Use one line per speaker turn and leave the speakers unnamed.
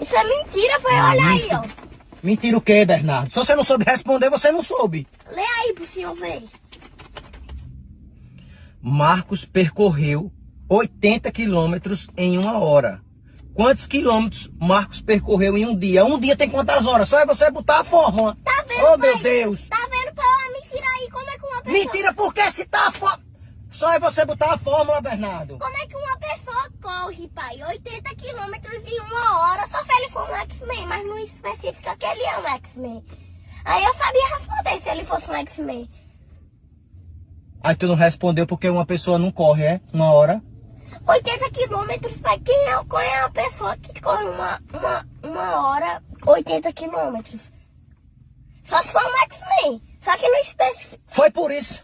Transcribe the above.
Isso é mentira, foi. Olha aí, ó.
Mentira o quê, Bernardo? Se você não soube responder, você não soube.
Lê aí pro senhor ver.
Marcos percorreu 80 quilômetros em 1 hora. Quantos quilômetros Marcos percorreu em um dia? Um dia tem quantas horas? Só é você botar a fórmula.
Tá vendo,
Oh, meu
pai?
Deus.
Tá vendo, pai? Olha, mentira aí. Como é que uma pessoa...
Mentira, por que se tá a fórmula? Só é você botar a fórmula, Bernardo.
Como é que uma pessoa corre, pai, 80 quilômetros em 1 hora, só se ele for um X-Men, mas não especifica que ele é um X-Men. Aí eu sabia responder se ele fosse um X-Men.
Aí tu não respondeu porque uma pessoa não corre, é? 1 hora?
80 quilômetros, pai, quem é uma pessoa que corre uma hora 80 quilômetros? Só se for um X-Men, só que não especifica.
Foi por isso.